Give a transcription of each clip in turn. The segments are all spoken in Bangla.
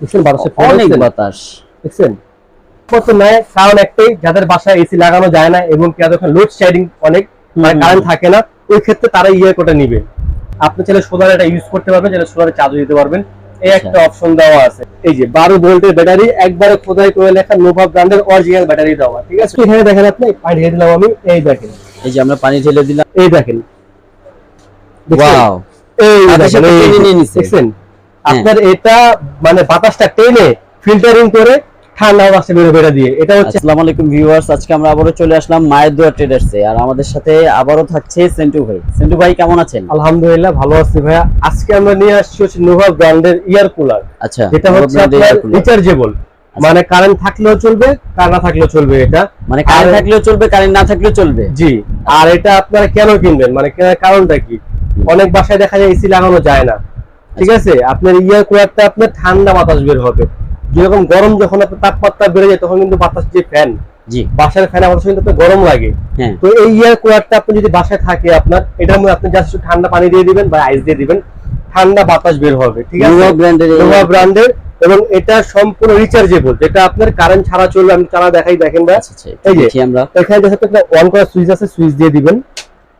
দেখছেন বাতাসে অনেক বাতাস দেখছেন কত নয়। কারণ একটাই, যাদের বাসায় এসি লাগানো যায় না এবং কি যাদের লোড শেডিং অনেক, মানে কারেন্ট থাকে না, ওই ক্ষেত্রে তারা কোটা নিবে। আপনি চাইলে সোলার এটা ইউজ করতে পারবেন, চাইলে সোলারে চার্জ দিতে পারবেন, এই একটা অপশন দেওয়া আছে। এই যে 12 ভোল্টের ব্যাটারি, একবারে খোদাই করে লেখা নোভা ব্র্যান্ডের অরিজিনাল ব্যাটারি দেওয়া, ঠিক আছে। এখানে দেখেন আপনি পানি ঢেলে দিলাম আমি, এই দেখেন, এই যে আমরা পানি ঢেলে দিলাম, এই দেখেন, ওয়াও, এই দেখেন আপনার এটা মানে বাতাসটা টেনে ফিল্টারিং করে ঠান্ডা বাতাসে বের দিয়ে। এটা হচ্ছে। আসসালামু আলাইকুম ভিউয়ার্স, আজকে আমরা আবারো চলে আসলাম মায়ের দোয়া ট্রেডার্সে, আর আমাদের সাথে আবারো থাকছে সেন্টু ভাই। সেন্টু ভাই কেমন আছেন? আলহামদুলিল্লাহ ভালো আছি ভাইয়া। আজকে আমরা নিয়ে আসছি হচ্ছে নোভা ব্র্যান্ডের ইয়ার কুলার। আচ্ছা, এটা হচ্ছে রিচার্জেবল, মানে কারেন্ট থাকলেও চলবে, কারেন্ট না থাকলেও চলবে। এটা মানে কারেন্ট থাকলেও চলবে, কারেন্ট না থাকলেও চলবে। জি। আর এটা আপনারা কেন কিনবেন, মানে কেনার কারণটা কি? অনেক বাসায় দেখা যায় এসি লাগানো যায় না, ঠিক আছে। আপনার ইয়ার কুলারটা আপনার ঠান্ডা বাতাস বের হবে। যেরকম গরম যখন আপনার তাপমাত্রা বেড়ে যায়, তখন কিন্তু বাতাস যে ফ্যান, জি, বাসার ফ্যানে বাতাস কিন্তু গরম লাগে। তো এই ইয়ার কুলারটা আপনি যদি বাসায় থাকে আপনার, এটার মধ্যে আপনি জাস্ট ঠান্ডা পানি দিয়ে দিবেন বা আইস দিয়ে দিবেন, ঠান্ডা বাতাস বের হবে, ঠিক আছে। নোভা ব্র্যান্ডের, এবং এটা সম্পূর্ণ রিচার্জেবল, যেটা আপনার কারেন্ট ছাড়া চলবে। আমি চালা দেখাই, দেখেন ভাই, এই যে এখানে যে একটা অন করার সুইচ আছে, সুইচ দিয়ে দিবেন।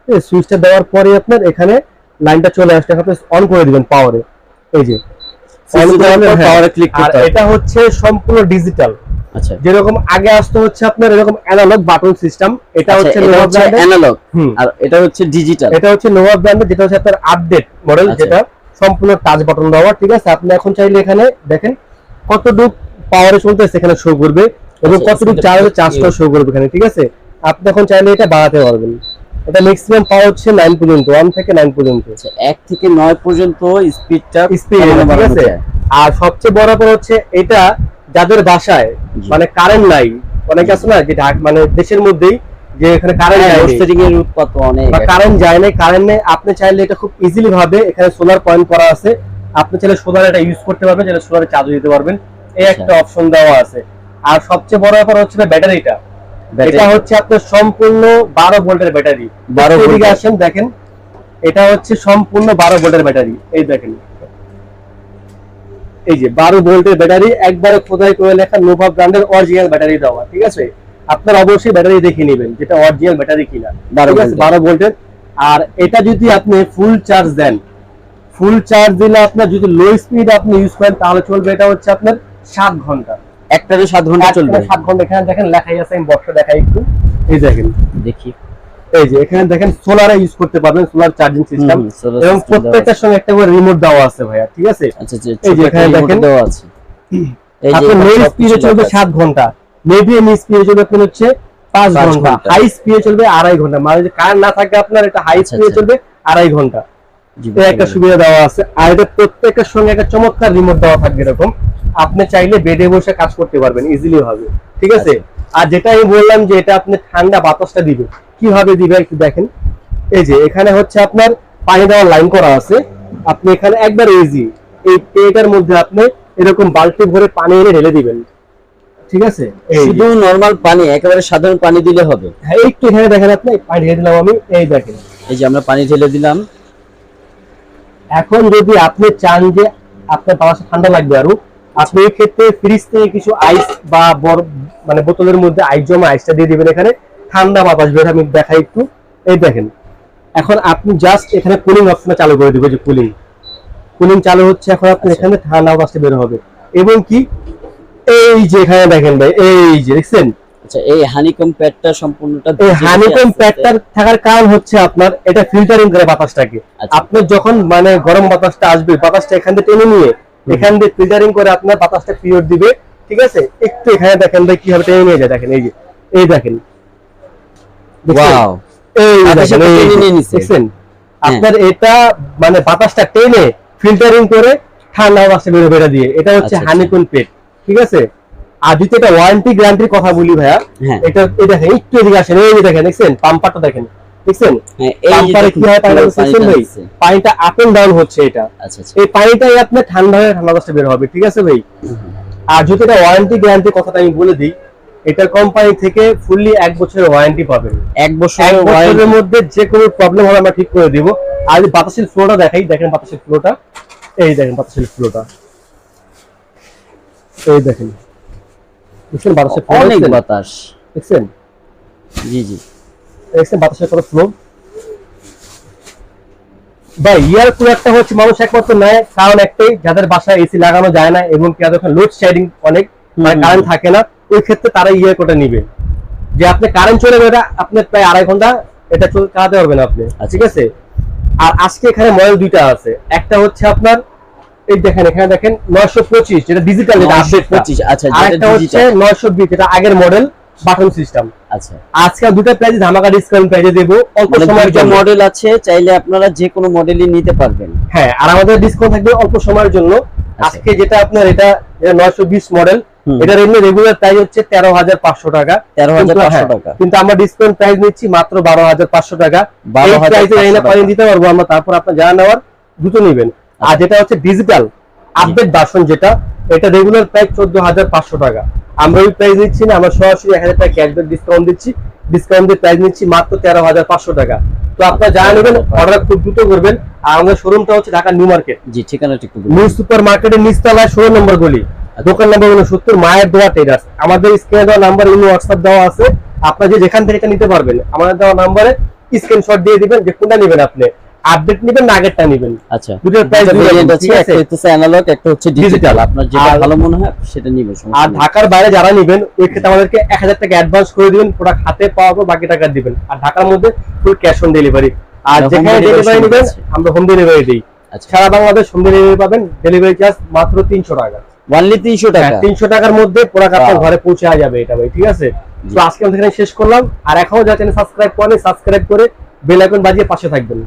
এই সুইচটা দেওয়ার পরে আপনার এখানে লাইনটা চলে আসলে আপনি অন করে দিবেন পাওয়ারে। এই যে পাওয়ারে ক্লিক করতে হবে। এটা হচ্ছে সম্পূর্ণ ডিজিটাল। আচ্ছা, যেরকম আগে আসতো হচ্ছে আপনার এরকম অ্যানালগ বাটন সিস্টেম, এটা হচ্ছে নোভা ব্র্যান্ডের অ্যানালগ, আর এটা হচ্ছে ডিজিটাল। এটা হচ্ছে নোভা ব্র্যান্ডের, যেটা হচ্ছে আপনার আপডেট মডেল, যেটা সম্পূর্ণ টাচ বাটন দেওয়া, ঠিক আছে। আপনি এখন চাইলে এখানে দেখেন কতটুকু পাওয়ারে চলতেছে, এখানে শো করবে, এবং কতটুকু চার্জটা শো করবে এখানে, ঠিক আছে। আপনি এখন চাইলে এটা বাড়াতে পারবেন। এটা ম্যাক্সিমাম পাওয়ার হচ্ছে 9 পর্যন্ত, 1 থেকে 9 পর্যন্ত, 1 থেকে 9 পর্যন্ত স্পিড, ঠিক আছে। আর সবচেয়ে বড় ব্যাপার হচ্ছে এটা যাদের বাসায় মানে কারেন্ট নাই, অনেক আছে না যে মানে দেশের মধ্যেই যে এখানে কারেন্ট নাই, লোডশেডিং এর উৎপাত অনেক, বা কারেন্ট যায় না, কারেন্ট নেই, আপনি চাইলে এটা খুব ইজিলি ভাবে এখানে সোলার পয়েন্ট করা আছে, আপনি চাইলে সোলার এটা ইউজ করতে পারবেন, চাইলে সোলারে চার্জ দিতে পারবেন, এই একটা অপশন দেওয়া আছে। আর সবচেয়ে বড় ব্যাপার হচ্ছে ব্যাটারিটা। এটা হচ্ছে আপনার সম্পূর্ণ 12 ভোল্টের ব্যাটারি। 12 ভোল্ট আসেন দেখেন, এটা হচ্ছে সম্পূর্ণ 12 ভোল্টের ব্যাটারি। এই দেখেন, এই যে 12 ভোল্টের ব্যাটারি, একবারে খোদাই করে লেখা নোভা ব্র্যান্ডের অরিজিনাল ব্যাটারি দেওয়া, ঠিক আছে। আপনারা অবশ্যই ব্যাটারি দেখে নেবেন যেটা অরিজিনাল ব্যাটারি কিনা, 12 ভোল্টের। আর এটা যদি আপনি ফুল চার্জ দেন, ফুল চার্জ দিলে আপনার যদি লো স্পিড আপনি ইউজ করেন তাহলে চলবে, এটা হচ্ছে আপনার 7 ঘন্টা, একটাতে 7 ঘন্টা চলবে। 7 ঘন্টা। এখানে দেখেন লেখাই আছে, আমি বক্সটা দেখাই একটু, এই দেখেন, দেখি, এই যে এখানে দেখেন সোলারে ইউজ করতে পারবেন, সোলার চার্জিং সিস্টেম, এবং প্রত্যেকটার সঙ্গে একটা করে রিমোট দেওয়া আছে ভাইয়া, ঠিক আছে। আচ্ছা, এই যে এখানে দেখেন দেওয়া আছে। এই যে লো স্পিডে চলবে 7 ঘন্টা, মিডিয়াম স্পিডে চলবে আপনার হচ্ছে 5 ঘন্টা, হাই স্পিডে চলবে 2.5 ঘন্টা। মানে যদি কারেন্ট না থাকে আপনার, এটা হাই স্পিডে চলবে 2.5 ঘন্টা। এই একটা সুবিধা দেওয়া আছে। আর এটা প্রত্যেকটার সঙ্গে একটা চমৎকার রিমোট দেওয়া থাকবে, এরকম আপনি চাইলে বেডে বসে কাজ করতে পারবেন ইজিলি ভাবে, ঠিক আছে। আর যেটা আমি বললাম যে এটা আপনি ঠান্ডা বাতাসটা দিবে, কিভাবে দিবে একটু দেখেন। এই যে এখানে হচ্ছে আপনার পানি দেওয়ার লাইন করা আছে, আপনি এখানে একবার ইজি এই পেটার মধ্যে আপনি এরকম বালতি ভরে পানি এনে ঢেলে দিবেন, ঠিক আছে। শুধু নরমাল পানি, একেবারে সাধারণ পানি দিলে হবে। হ্যাঁ, একটু এখানে দেখেন আপনি পানি ঢেলে দিলাম আমি, এই দেখেন, এই যে আমরা পানি ঢেলে দিলাম। এখন যদি আপনি চান যে আপনার বাতাসে ঠান্ডা লাগবে আরো, আপনি এই ক্ষেত্রে ফ্রিজ থেকে কিছু আইস বা মানে বোতলের মধ্যে আইস জমা, আইসটা দিয়ে দিবেন, এখানে ঠান্ডা বাতাস বের। আমি দেখাই একটু, এই দেখেন। এখন আপনি জাস্ট এখানে কুলিং অপশনটা চালু করে দিবেন, যে কুলিং চালু হচ্ছে, এখন আপনি এখানে ঠান্ডা বাতাসটা বের হবে। এবং কি এই যে এখানে দেখেন ভাই, এই যে দেখছেন। আচ্ছা, এই হানিকম প্যাডটা সম্পূর্ণটা, এই হানিকম প্যাডটা থাকার কারণ হচ্ছে আপনার এটা ফিল্টারিং করে বাতাসটাকে। আপনি যখন মানে গরম বাতাসটা আসবে, বাতাসটা এখান থেকে টেনে নিয়ে এখান দিয়ে ফিল্টারিং করে আপনার বাতাসটা পিরিয়ড দিবে, ঠিক আছে। একটু এখানে দেখেন ভাই কিভাবে টেনে নিয়ে যায়, দেখেন, এই যে এই দেখেন, ওয়াও, এই দেখেন আপনার এটা মানে বাতাসটা টেনে ফিল্টারিং করে ঠান্ডা বাতাসটা বের দিয়ে, এটা হচ্ছে হানিকম প্যাড, ঠিক আছে। আর দ্বিতীয়টা ওয়ারেন্টি গ্যারান্টির কথা বলি ভাইয়া, এটা এই দেখেন, একটু এদিকে আসেন, এই যে দেখেন, দেখছেন পাম্পারটা দেখেন, দেখছেন পাম্পারে কি হয়, পানিটা আপ এন্ড ডাউন হচ্ছে, এটা এই পানিটাই আপনার ঠান্ডা হয়ে ঠান্ডা বাতাসটা বের হবে, ঠিক আছে ভাই। আর যদি এটা ওয়ারেন্টি গ্যারান্টির কথাটা আমি বলে দিই, এটা কোম্পানি থেকে ফুললি 1 বছরের ওয়ারেন্টি পাবেন। 1 বছরের মধ্যে যে কোনো প্রবলেম হলে আমরা ঠিক করে দিব। আর বাতাসের ফ্লোটা দেখাই, দেখেন বাতাসের ফ্লোটা, এই দেখেন বাতাসের ফ্লোটা, এই দেখেন দেখছেন বাতাসে অনেক বাতাস, দেখছেন? জি জি দেখছেন বাতাসের কত ফ্লো। ভাই ইয়ার কুলারটা হচ্ছে মানুষ একমাত্র নেয় কারণ একটাই, যাদের বাসায় এসি লাগানো যায় না এবং যাদের লোড শেডিং অনেক, মানে কারেন্ট থাকে না, ওই ক্ষেত্রে তারা ইয়ার কুলারটা নিবে। যে আপনি কারেন্ট চলে গেলে আপনি প্রায় 2.5 ঘন্টা এটা চালাতে পারবেন আপনি, ঠিক আছে? আর আজকে এখানে মডেল দুইটা আছে, একটা হচ্ছে আপনার এই দেখেন, এখানে দেখেন 925 যেটা ডিজিটাল, যেটা আপডেট 925, আচ্ছা, আর যেটা একটা হচ্ছে digital। 920 যেটা আগের মডেল বাটন সিস্টেম। আচ্ছা, আজকে দুটো প্রাইস ধামাকা ডিসকাউন্ট প্রাইসে দেব অল্প মানে সময়ের দুটো জন্য। মডেল আছে, চাইলে আপনারা যে কোনো মডেলই নিতে পারবেন। হ্যাঁ, আর আমাদের ডিসকাউন্ট থাকবে অল্প সময়ের জন্য। আজকে যেটা আপনার এটা 920 মডেল, এটার এমনি রেগুলার প্রাইস হচ্ছে 13,500 টাকা। 13,500 টাকা, কিন্তু আমরা ডিসকাউন্ট প্রাইস নিচ্ছি মাত্র 12,500 টাকা। এই 12,500 প্রাইসে এনে টাকা। পানি দিতে পারবো আমরা, তারপর আপনার যা নেওয়ার দুটো নেবেন। আর যেটা হচ্ছে ডিজিটাল আপডেট ভার্সন, যেটা এটা রেগুলার প্রাইস 14,500 টাকা। আমরা ওই প্রাইস নিচ্ছি না, আমরা সরাসরি 1,000 টাকা ক্যাশব্যাক ডিসকাউন্ট দিচ্ছি। ডিসকাউন্টের প্রাইস নিচ্ছি মাত্র 13,500 টাকা। তো আপনারা যা নেবেন অর্ডার খুব দ্রুত করবেন। আর আমাদের শোরুমটা হচ্ছে ঢাকা নিউ মার্কেট, জি ঠিকানাটা একটু নিউ সুপার মার্কেটের নিচতলায় 16 নম্বর গলি, দোকান নাম্বার 69, মায়ের দোয়া ট্রেডার্স। আমাদের স্ক্রিনে দেওয়া নাম্বার, ইমো হোয়াটসঅ্যাপ দেওয়া আছে, আপনারা যে যেখান থেকে এটা নিতে পারবেন আমাদের দেওয়া নাম্বারে স্ক্রিনশট দিয়ে দিবেন যে কোনটা নেবেন, আপনি আপডেট নেবেন না আগেরটা নেবেন। আচ্ছা, দুটোর প্রাইস ভেরিয়েন্ট আছে, ঠিক আছে? একটা হচ্ছে অ্যানালগ, একটা হচ্ছে ডিজিটাল। Digital। আপনার যেটা আর- ভালো মনে হয় সেটা নিবেন, সমস্যা আর নেই। ঢাকার বাইরে যারা নেবেন ওই ক্ষেত্রে আমাদেরকে 1,000 টাকা অ্যাডভান্স করে দিবেন, প্রোডাক্ট হাতে পাওয়ার পর বাকি টাকা দিবেন। আর ঢাকার মধ্যে ফুল ক্যাশ অন ডেলিভারি। আর home যেখানে delivery ডেলিভারি নেবেন আছে। আমরা হোম ডেলিভারি দিই। আচ্ছা, সারা বাংলাদেশ হোম ডেলিভারি পাবেন, ডেলিভারি চার্জ মাত্র 300 টাকা। অনলি 300 টাকা। 300 টাকার মধ্যে প্রোডাক্ট আপনার Wow। ঘরে পৌঁছে যাবে এটা ভাই, ঠিক আছে? জি। তো আজকে আমরা এখানে শেষ করলাম। আর এখনো যারা চ্যানেল সাবস্ক্রাইব করেন, সাবস্ক্রাইব করে বেল আইকন বাজিয়ে পাশে থাকবেন।